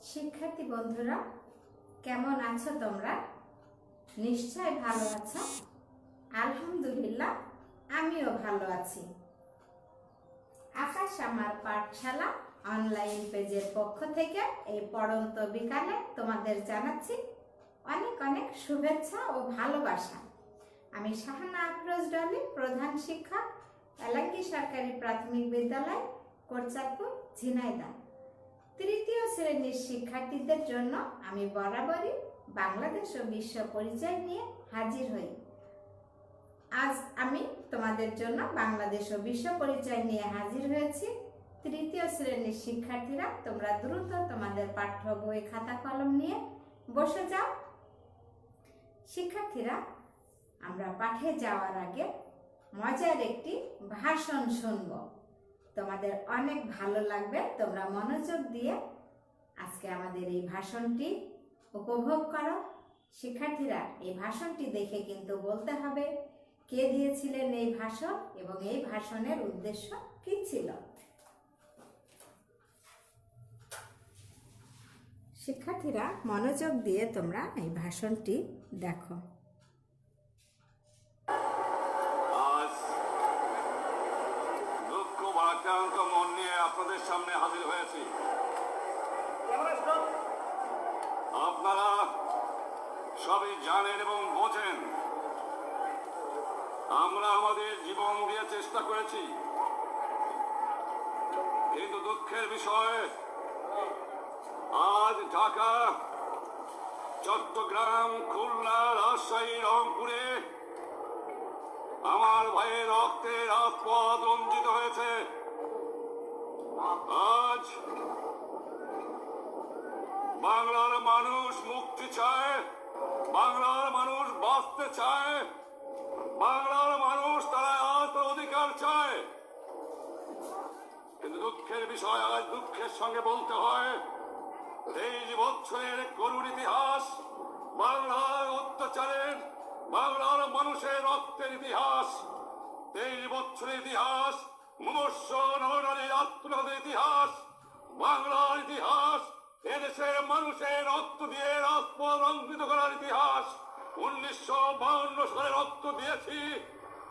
শিক্ষার্থী বন্ধুরা, কেমন আছো তোমরা? নিশ্চয় ভালো আছো। আলহামদুলিল্লাহ, আমিও ভালো আছি। আকাশ আমার পাঠশালা অনলাইন পেজের পক্ষ থেকে এই পড়ন্ত বিকালে তোমাদের জানাচ্ছি অনেক অনেক শুভেচ্ছা ও ভালোবাসা। আমি শাহানা আফরোজ ডলি, প্রধান শিক্ষক, এলাঙ্কি সরকারি প্রাথমিক বিদ্যালয়, কোটচাঁদপুর, ঝিনাইদহ। তৃতীয় শ্রেণীর শিক্ষার্থীদের জন্য আমি বরাবরই বাংলাদেশ ও বিশ্ব পরিচয় নিয়ে হাজির হই। আজ আমি তোমাদের জন্য বাংলাদেশ ও বিশ্ব পরিচয় নিয়ে হাজির হয়েছি। তৃতীয় শ্রেণীর শিক্ষার্থীরা, তোমরা দ্রুত তোমাদের পাঠ্য বই, খাতা, কলম নিয়ে বসে যাও। শিক্ষার্থীরা, আমরা পাঠে যাওয়ার আগে মজার একটি ভাষণ শুনব। তোমাদের অনেক ভালো লাগবে। তোমরা মনোযোগ দিয়ে আজকে আমাদের এই ভাষণটি উপভোগ করো। শিক্ষার্থীরা, এই ভাষণটি দেখে কিন্তু বলতে হবে কে দিয়েছিলেন এই ভাষণ এবং এই ভাষণের উদ্দেশ্য কি ছিল। শিক্ষার্থীরা, মনোযোগ দিয়ে তোমরা এই ভাষণটি দেখো। আক্রান্ত মন নিয়ে আপনাদের সামনে হাজির হয়েছি। আপনারা সবই জানেন এবং বোঝেন আমরা আমাদের জীবন দিয়ে চেষ্টা করেছি, কিন্তু দুঃখের বিষয় আজ ঢাকা, চট্টগ্রাম, খুলনা, রাজশাহী, রংপুরে আমার ভাইয়ের রক্তে রাজপথ রঞ্জিত হয়েছে। আজ বাংলার মানুষ মুক্তি চায়, বাংলার মানুষ বাঁচতে চায়, বাংলার মানুষ তারা আজ তার অধিকার চায়। কিন্তু দুঃখের বিষয়, আজ দুঃখের সঙ্গে বলতে হয় 23 বছরের করুণ ইতিহাস, বাংলার অত্যাচারের, বাংলার মানুষের রক্তের ইতিহাস, 23 বছরের ইতিহাস, মুমূর্ষ নরনারীর আত্মনাদের ইতিহাস, বাংলার ইতিহাস, এদেশের মানুষের রক্ত দিয়ে রাজপথ রঞ্জিত করার ইতিহাস। 1952 সালে রক্ত দিয়েছি,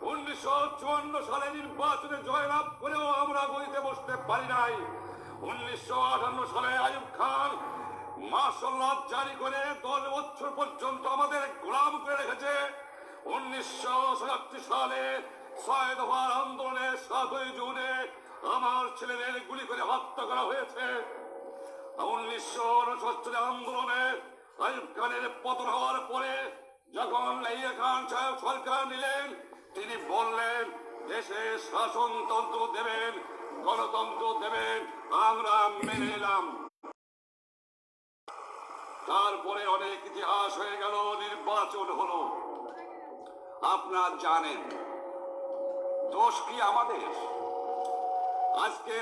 1954 সালে নির্বাচনে জয়লাভ করেও আমরা গদিতে বসতে পারি নাই। 1958 সালে আইয়ুব খান মার্শাল জারি করে 10 বছর পর্যন্ত আমাদের গোলাম করে রেখেছে। 1967 সালে 6 দফার আন্দোলনের 7ই জুনে আমার ছেলেদের গুলি করে হত্যা করা হয়েছে। 1969 আন্দোলনে আইয়ুব খানের পতন হওয়ার পরে যখন লাইয়া খান সাহেব সরকার নিলেন, তিনি বললেন দেশে শাসনতন্ত্র দেবেন, গণতন্ত্র দেবেন, আমরা মেনে নিলাম। তারপরে অনেক ইতিহাস হয়ে গেল, নির্বাচন হলো। আপনারা জানেন দোষ কি আমাদের? আজকে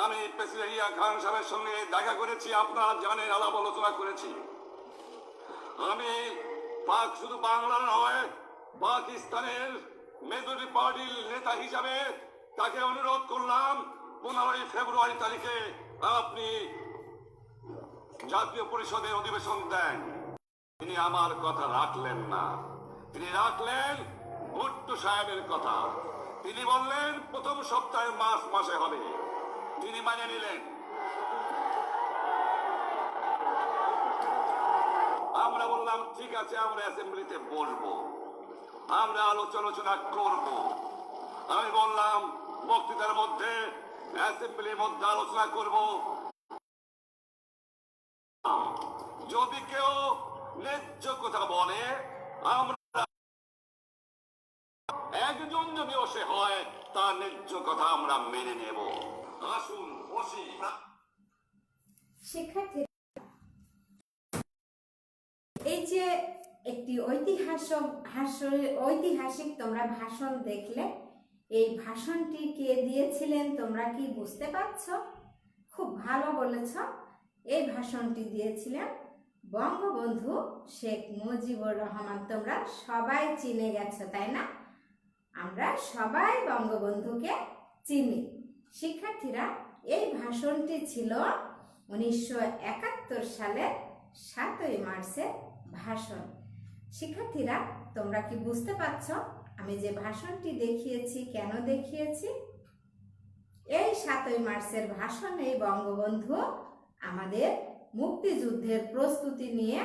আমি প্রেসিডেন্ট জিয়া খান সাহেবের সঙ্গে দেখা করেছি, আপনারা জানেন, আলাপ আলোচনা করেছি। আমি শুধু বাংলার নয়, পাকিস্তানের মেজরিটি পার্টির নেতা হিসাবে তাকে অনুরোধ করলাম 15 ফেব্রুয়ারি তারিখে আপনি জাতীয় পরিষদের অধিবেশন দেন। তিনি আমার কথা রাখলেন না, তিনি রাখলেন ভুট্টো সাহেবের কথা। তিনি বললেন প্রথম সপ্তাহে মাসে হবে, তিনি মানে নিলেন। আমরা বললাম ঠিক আছে, আমরা অ্যাসেম্বলিতে বলবো, আমরা আলোচনা করব। আমি বললাম বক্তৃতার মধ্যে অ্যাসেম্বলির মধ্যে আলোচনা করব। যদি কেউ ন্যায্য কথা বলে, আমরা একজন যদি বসে হয় তার ন্যায্য কথা আমরা মেনে নেব। আসুন বসি। শিক্ষার্থী, এই যে একটি ঐতিহাসিক তোমরা ভাষণ দেখলে, এই ভাষণটি কে দিয়েছিলেন তোমরা কি বুঝতে পারছো? খুব ভালো বলেছ। এই ভাষণটি দিয়েছিলেন বঙ্গবন্ধু শেখ মুজিবুর রহমান। তোমরা সবাই চিনে গেছো, তাই না? আমরা সবাই বঙ্গবন্ধুকে চিনি। শিক্ষার্থীরা, এই ভাষণটি ছিল 1971 সালের 7ই মার্চের ভাষণ। শিক্ষার্থীরা, তোমরা কি বুঝতে পারছো আমি যে ভাষণটি দেখিয়েছি কেন দেখিয়েছি? এই 7ই মার্চের ভাষণে বঙ্গবন্ধু আমাদের মুক্তিযুদ্ধের প্রস্তুতি নিয়ে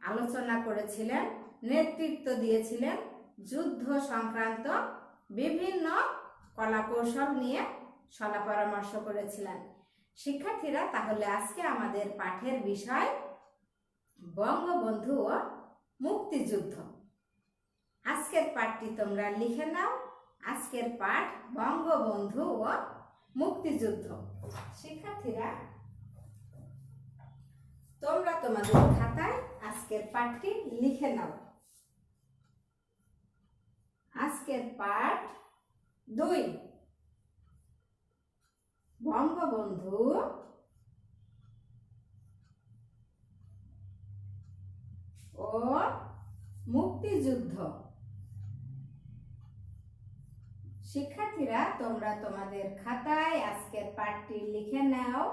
আলোচনা করেছিলেন, নেতৃত্ব দিয়েছিলেন, যুদ্ধ সংক্রান্ত বিভিন্ন কলাকৌশল নিয়ে সলা পরামর্শ করেছিলেন। শিক্ষার্থীরা, তাহলে আজকে আমাদের পাঠের বিষয় বঙ্গবন্ধু ও মুক্তিযুদ্ধ। আজকের পাঠটি তোমরা লিখে নাও। আজকের পাঠ বঙ্গবন্ধু ও মুক্তিযুদ্ধ। শিক্ষার্থীরা, তোমরা তোমাদের খাতায় আজকের পাঠটি লিখে নাও। আজকের পাঠ 2, বঙ্গবন্ধু ও মুক্তিযুদ্ধ। শিক্ষার্থীরা, তোমরা তোমাদের খাতায় আজকের পাঠটি লিখে নাও,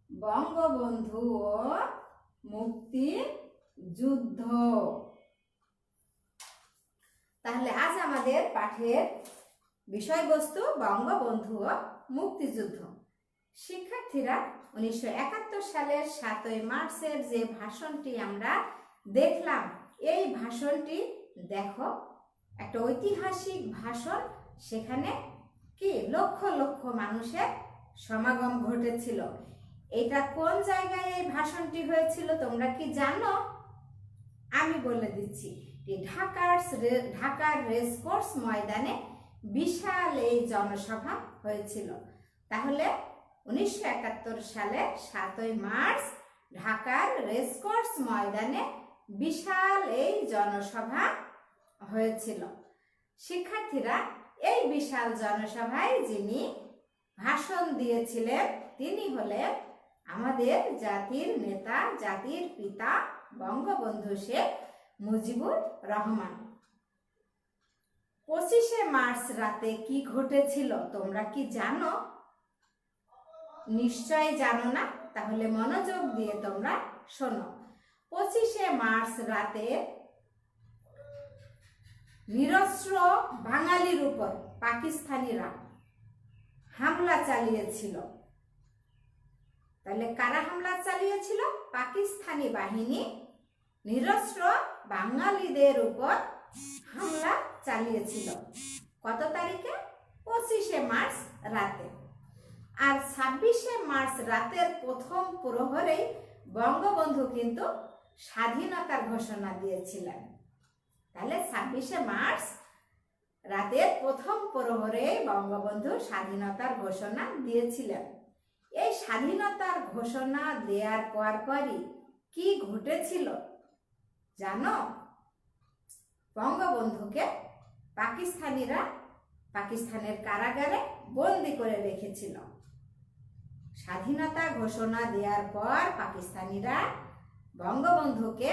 বঙ্গবন্ধু ও মুক্তিযুদ্ধ। তাহলে আজ আমাদের পাঠের বিষয়বস্তু বঙ্গবন্ধু ও মুক্তিযুদ্ধ। শিক্ষার্থীরা, 1971 সালের 7ই মার্চের যে ভাষণটি আমরা দেখলাম, এই ভাষণটি দেখো, একটা ঐতিহাসিক ভাষণ। সেখানে কি লক্ষ লক্ষ মানুষের সমাগম ঘটেছিল। এটা কোন জায়গায় এই ভাষণটি হয়েছিল তোমরা কি জানো? আমি বলে দিচ্ছি। ঢাকার রেসকোর্স ময়দানে বিশাল এই জনসভা হয়েছিল। তাহলে 1971 সালের 7ই মার্চ ঢাকার রেসকোর্স ময়দানে বিশাল এই জনসভা হয়েছিল। শিক্ষার্থীরা, এই বিশাল জনসভায় যিনি ভাষণ দিয়েছিলেন তিনি হলেন আমাদের জাতির নেতা, জাতির পিতা বঙ্গবন্ধু শেখ মুজিবুর রহমান। 25শে মার্চ রাতে কি ঘটেছিল তোমরা কি জানো? নিশ্চয় জানো না। তাহলে মনোযোগ দিয়ে তোমরা শোনো। 25শে মার্চ রাতে নিরস্ত্র বাঙালির উপর পাকিস্তানিরা হামলা চালিয়েছিল। তাহলে কারা হামলা চালিয়েছিল? পাকিস্তানি বাহিনী নিরস্ত্র বাঙালিদের উপর হামলা চালিয়েছিল। কত তারিখে? 25শে মার্চ রাতে। আর 26শে মার্চ রাতের প্রথম প্রহরেই বঙ্গবন্ধু কিন্তু স্বাধীনতার ঘোষণা দিয়েছিলেন। তাহলে 26শে মার্চ রাতের প্রথম প্রহরে বঙ্গবন্ধু স্বাধীনতার ঘোষণা দিয়েছিলেন। এই স্বাধীনতার ঘোষণা দেওয়ার পরই কি ঘটেছিল জানো? বঙ্গবন্ধুকে পাকিস্তানিরা পাকিস্তানের কারাগারে বন্দি করে রেখেছিল। স্বাধীনতা ঘোষণা দেওয়ার পর পাকিস্তানিরা বঙ্গবন্ধুকে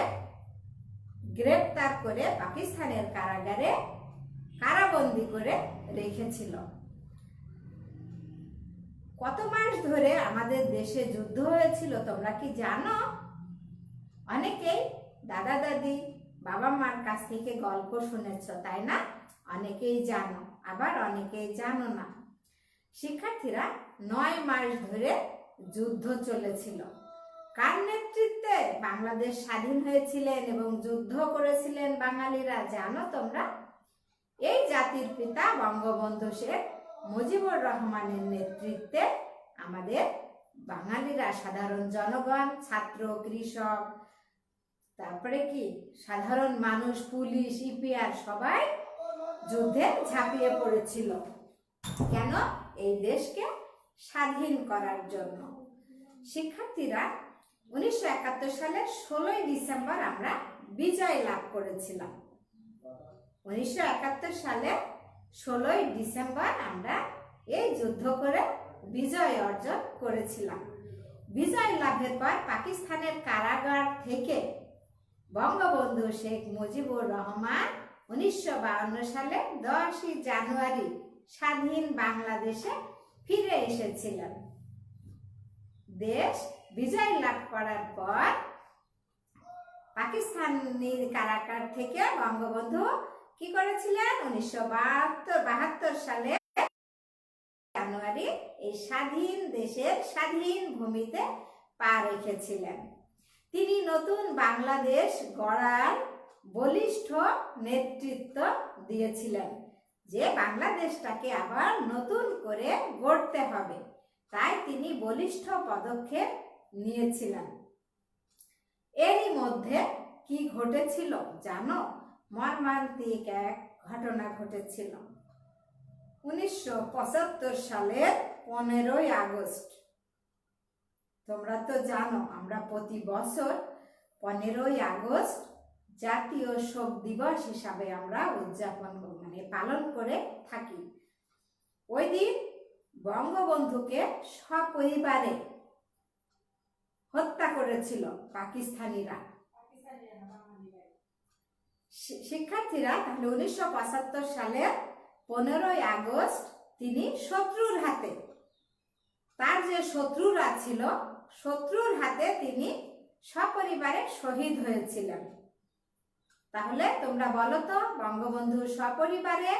গ্রেপ্তার করে পাকিস্তানের কারাগারে কারাবন্দি করে রেখেছিল। কত মাস ধরে আমাদের দেশে যুদ্ধ হয়েছিল তোমরা কি জানো? অনেকেই দাদা দাদি বাবা মার কাছ থেকে গল্প শুনেছ, তাই না? অনেকেই জানো, আবার অনেকেই জানো না। শিক্ষার্থীরা, 9 মাস ধরে যুদ্ধ চলেছিল। কার নেতৃত্বে বাংলাদেশ স্বাধীন হয়েছিলেন এবং যুদ্ধ করেছিলেন বাঙালিরা জানো তোমরা? এই জাতির পিতা বঙ্গবন্ধু শেখ মুজিবুর রহমানের নেতৃত্বে আমাদের বাঙালিরা, সাধারণ জনগণ, ছাত্র, কৃষক, তারপরে কি সাধারণ মানুষ, পুলিশ, ইপিআর সবাই যুদ্ধে ঝাঁপিয়ে পড়েছিল। কেন? এই দেশকে স্বাধীন করার জন্য। শিক্ষার্থীরা, 1971 সালের 16ই ডিসেম্বর আমরা বিজয় লাভ করেছিলাম। 1971 সালে 16ই ডিসেম্বর আমরা এই যুদ্ধ করে বিজয় অর্জন করেছিলাম। বিজয় লাভের পর পাকিস্তানের কারাগার থেকে বঙ্গবন্ধু শেখ মুজিবুর রহমান 1952 সালে 10ই জানুয়ারি স্বাধীন বাংলাদেশে ফিরে এসেছিলেন। দেশ বিজয় লাভ করার পর পাকিস্তানের কারাগার থেকে বঙ্গবন্ধু কি করেছিলেন? 1972 সালে জানুয়ারি এই স্বাধীন দেশের স্বাধীন ভূমিতে পা রেখেছিলেন। তিনি নতুন বাংলাদেশ গড়ার বলিষ্ঠ নেতৃত্ব দিয়েছিলেন, যে বাংলাদেশটাকে আবার নতুন করে গড়তে হবে, তাই তিনি বলিষ্ঠ পদক্ষেপ নিয়েছিলেন। এরই মধ্যে কি ঘটেছিল জানো? মর্মান্তিক এক ঘটনা ঘটেছিল। 1975 সালের 15ই আগস্ট। তোমরা তো জানো আমরা প্রতি বছর 15ই আগস্ট জাতীয় শোক দিবস হিসাবে আমরা পালন করে থাকি। ওই দিন বঙ্গবন্ধুকে সপরিবারে হত্যা করেছিল পাকিস্তানিরা। শিক্ষার্থীরা, তাহলে 1975 সালের 15ই আগস্ট তিনি শত্রুর হাতে, তার যে শত্রুরা ছিল, শত্রুর হাতে তিনি সপরিবারে শহীদ হয়েছিলেন। তাহলে তোমরা বলো তো, বঙ্গবন্ধু সপরিবারে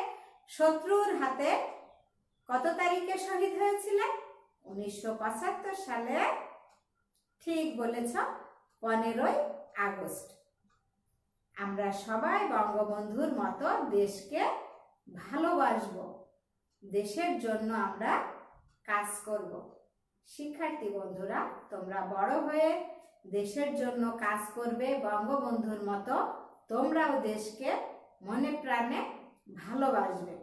শত্রুর হাতে কত তারিখে শহীদ হয়েছিলেন? 1975 সালে, ঠিক বলেছ, 15ই আগস্ট। আমরা সবাই বঙ্গবন্ধুর মতো দেশকে ভালোবাসবো, দেশের জন্য আমরা কাজ করব। শিক্ষার্থী বন্ধুরা, তোমরা বড় হয়ে দেশের জন্য কাজ করবে বঙ্গবন্ধুর মতো, তোমরাও দেশকে মনে প্রাণে ভালোবাসবে।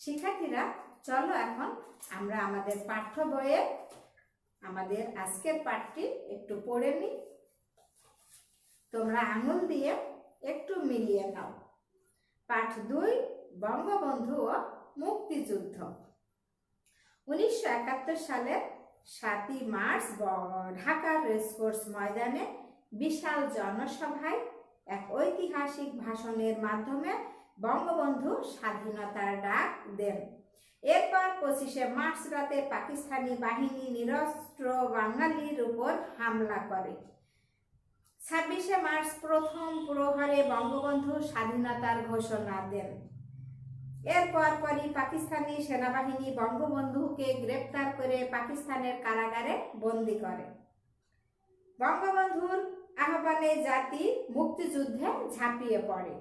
শিক্ষার্থীরা, চলো এখন আমরা আমাদের পাঠ্য বইয়ে আমাদের আজকের পাঠটি একটু পড়ে নিই। তোমরা আঙুল দিয়ে একটু মিলিয়ে নাও। পাঠ 2, বঙ্গবন্ধু ও মুক্তিযুদ্ধ। 1971 সালের 7ই মার্চ ঢাকার রেসকোর্স ময়দানে বিশাল জনসভায় এক ঐতিহাসিক ভাষণের মাধ্যমে বঙ্গবন্ধু স্বাধীনতার ডাক দেন। এরপর 25শে মার্চ রাতে পাকিস্তানি বাহিনী নিরস্ত্র বাঙালির উপর হামলা করে। 26শে মার্চ প্রথম প্রহরে বঙ্গবন্ধু স্বাধীনতার ঘোষণা দেন। এরপর পরই পাকিস্তানি সেনাবাহিনী বঙ্গবন্ধুকে গ্রেপ্তার করে পাকিস্তানের কারাগারে বন্দী করে। বঙ্গবন্ধুর আহ্বানে জাতি মুক্তিযুদ্ধে ঝাঁপিয়ে পড়ে।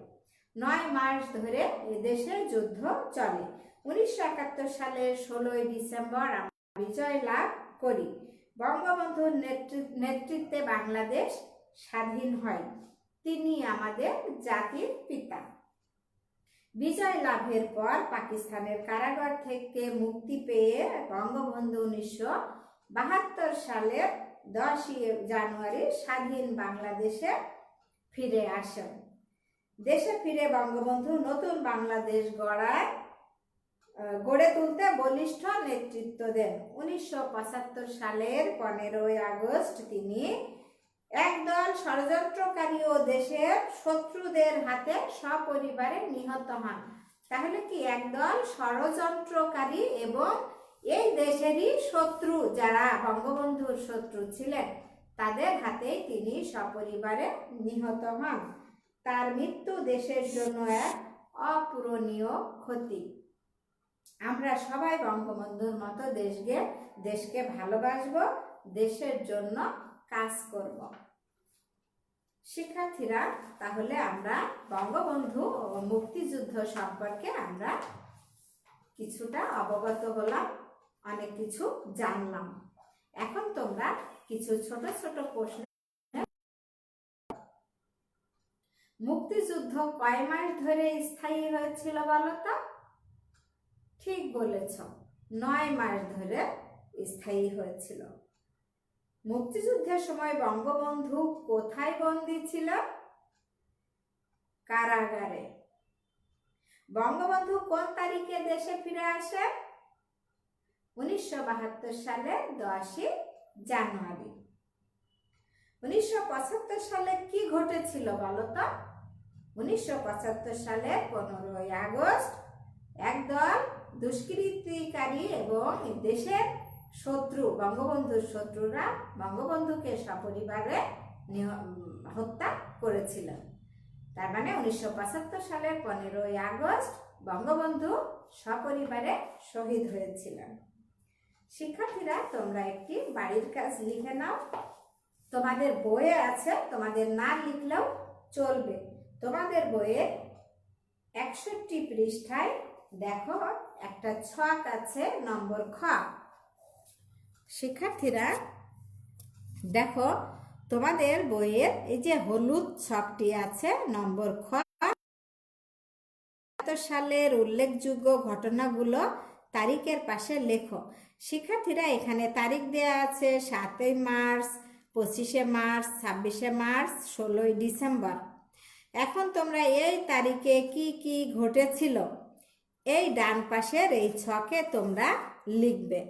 9 মাস ধরে এদেশে যুদ্ধ চলে। 1971 সালের 16ই ডিসেম্বর আমরা বিজয় লাভ করি। বঙ্গবন্ধুর নেতৃত্বে বাংলাদেশ স্বাধীন হয়। তিনি আমাদের জাতির পিতা। বিজয় লাভের পর পাকিস্তানের কারাগার থেকে মুক্তি পেয়ে বঙ্গবন্ধু 1972 সালের 10ই জানুয়ারি স্বাধীন বাংলাদেশে ফিরে আসেন। দেশে ফিরে বঙ্গবন্ধু নতুন বাংলাদেশ গড়ে তুলতে বলিষ্ঠ নেতৃত্ব দেন। 1975 সালের 15ই আগস্ট তিনি একদল ষড়যন্ত্রকারী ও দেশের শত্রুদের হাতে সপরিবারে নিহত হন। তাহলে কি একদল ষড়যন্ত্রকারী এবং এই দেশেরই শত্রু, যারা বঙ্গবন্ধুর শত্রু ছিলেন, তাদের হাতেই তিনি সপরিবারে নিহত হন। তার মৃত্যু দেশের জন্য এক অপূরণীয় ক্ষতি। আমরা সবাই বঙ্গবন্ধুর মতো দেশকে ভালোবাসবো, দেশের জন্য কাজ করব। শিক্ষার্থীরা, তাহলে আমরা বঙ্গবন্ধু ও মুক্তিযুদ্ধ সম্পর্কে আমরা কিছুটা অবগত হলাম, অনেক কিছু জানলাম। এখন তোমরা কিছু ছোট ছোট প্রশ্ন। মুক্তিযুদ্ধ কয় মাস ধরে স্থায়ী হয়েছিল বলো তো? ঠিক বলেছ, 9 মাস ধরে স্থায়ী হয়েছিল। মুক্তিযুদ্ধের সময় বঙ্গবন্ধু কোথায় বন্দী ছিল? কারাগারে। বঙ্গবন্ধু কোন তারিখে দেশে ফিরে আসে? 1972 সালের 10ই জানুয়ারি। 1975 সালে কি ঘটেছিল বলো তো? 1975 সালের 15ই আগস্ট একদল দুষ্কৃতিকারী এবং দেশের শত্রু, বঙ্গবন্ধুর শত্রুরা বঙ্গবন্ধুকে সপরিবারে হত্যা করেছিল। তার মানে 1975 সালের 15ই আগস্ট বঙ্গবন্ধু সপরিবারে শহীদ হয়েছিলেন। শিক্ষার্থীরা, তোমরা একটি বাড়ির কাজ লিখে নাও। তোমাদের বইয়ে আছে, তোমাদের না লিখলেও চলবে। তোমাদের বইয়ের 61 পৃষ্ঠায় দেখো একটা ছক আছে নম্বর খ। শিক্ষার্থীরা দেখো, তোমাদের বইয়ের এই যে হলুদ ছকটি আছে নম্বর খ, সালের উল্লেখযোগ্য ঘটনাগুলো তারিখের পাশে লেখো। শিক্ষার্থীরা, এখানে তারিখ দেয়া আছে 7ই মার্চ, 25শে মার্চ, 26শে মার্চ, 16ই ডিসেম্বর। এখন তোমরা এই তারিখে কি কি ঘটেছিল এই ডান পাশের এই ছকে তোমরা লিখবে।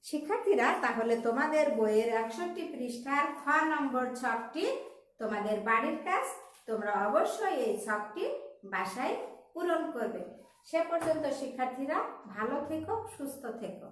শিক্ষার্থীরা, তাহলে তোমাদের বইয়ের 61 পৃষ্ঠার খ নম্বর ছকটি তোমাদের বাড়ির কাজ। তোমরা অবশ্যই এই ছকটি বাসায় পূরণ করবে। সে পর্যন্ত শিক্ষার্থীরা ভালো থেকো, সুস্থ থেকো।